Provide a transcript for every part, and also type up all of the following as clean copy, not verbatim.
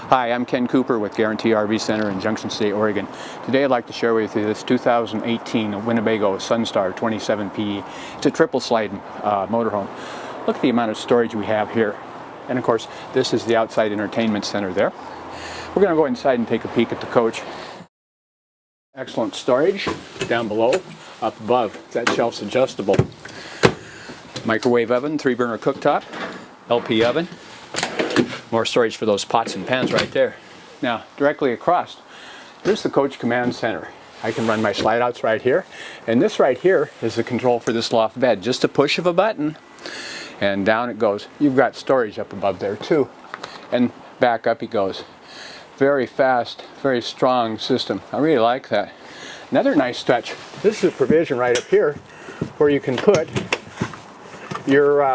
Hi, I'm Ken Cooper with Guarantee RV Center in Junction City, Oregon. Today I'd like to share with you this 2018 Winnebago Sunstar 27 PE. It's a triple slide motorhome. Look at the amount of storage we have here. And of course, this is the outside entertainment center there. We're going to go inside and take a peek at the coach. Excellent storage down below. Up above, that shelf's adjustable. Microwave oven, 3-burner cooktop, LP oven. More storage for those pots and pans right there. Now, directly across, here's the coach command center. I can run my slide outs right here. And this right here is the control for this loft bed. Just a push of a button, and down it goes. You've got storage up above there too. And back up he goes. Very fast, very strong system. I really like that. Another nice touch, this is a provision right up here where you can put your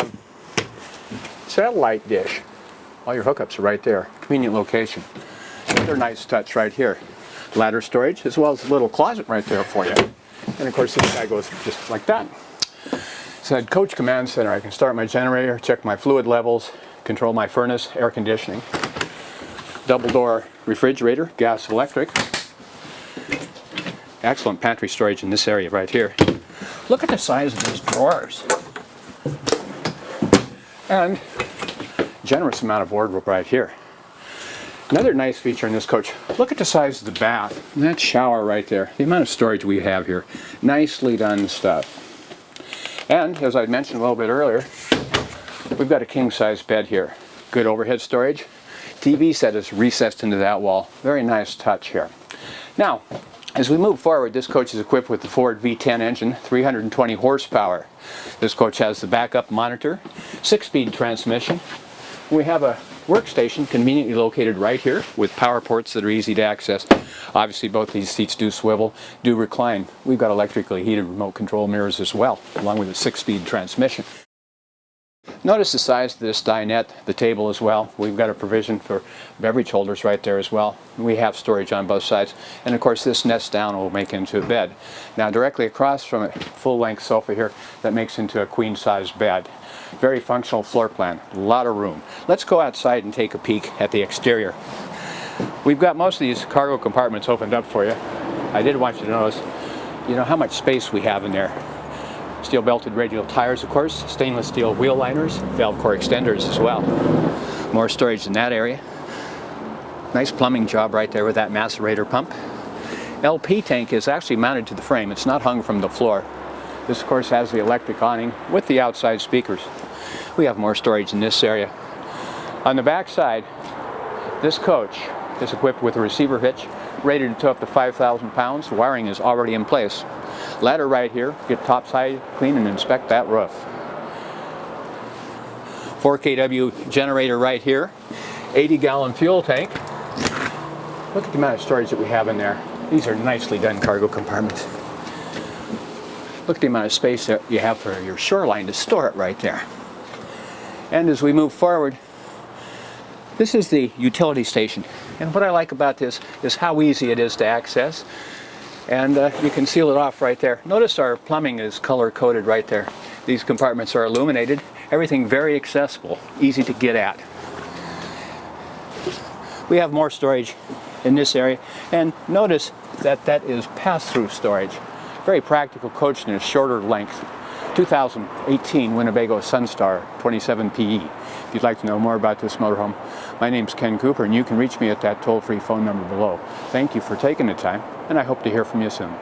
satellite dish. All your hookups are right there. Convenient location. Another nice touch right here. Ladder storage, as well as a little closet right there for you. And of course this guy goes just like that. So at Coach Command Center, I can start my generator, check my fluid levels, control my furnace, air conditioning. Double door refrigerator, gas electric. Excellent pantry storage in this area right here. Look at the size of these drawers. And generous amount of wardrobe right here. Another nice feature in this coach, look at the size of the bath and that shower right there. The amount of storage we have here. Nicely done stuff. And as I mentioned a little bit earlier, we've got a king-size bed here. Good overhead storage. TV set is recessed into that wall. Very nice touch here. Now, as we move forward, this coach is equipped with the Ford V10 engine, 320 horsepower. This coach has the backup monitor, 6-speed transmission. We have a workstation conveniently located right here with power ports that are easy to access. Obviously both these seats do swivel, do recline. We've got electrically heated remote control mirrors as well, along with a 6-speed transmission. Notice the size of this dinette, the table as well. We've got a provision for beverage holders right there as well. We have storage on both sides. And of course this nests down and will make into a bed. Now directly across from it, full-length sofa here that makes into a queen-size bed. Very functional floor plan, a lot of room. Let's go outside and take a peek at the exterior. We've got most of these cargo compartments opened up for you. I did want you to notice, how much space we have in there. Steel belted radial tires, of course, stainless steel wheel liners, valve core extenders as well. More storage in that area. Nice plumbing job right there with that macerator pump. LP tank is actually mounted to the frame. It's not hung from the floor. This, of course, has the electric awning with the outside speakers. We have more storage in this area. On the back side, this coach is equipped with a receiver hitch, rated to up to 5,000 pounds. The wiring is already in place. Ladder right here, get topside, clean and inspect that roof. 4 kW generator right here, 80-gallon fuel tank. Look at the amount of storage that we have in there. These are nicely done cargo compartments. Look at the amount of space that you have for your shoreline to store it right there. And as we move forward, this is the utility station. And what I like about this is how easy it is to access. And you can seal it off right there. Notice our plumbing is color-coded right there. These compartments are illuminated. Everything very accessible, easy to get at. We have more storage in this area. And notice that that is pass-through storage. Very practical coach in a shorter length. 2018 Winnebago Sunstar 27 PE. If you'd like to know more about this motorhome, my name's Ken Cooper and you can reach me at that toll-free phone number below. Thank you for taking the time and I hope to hear from you soon.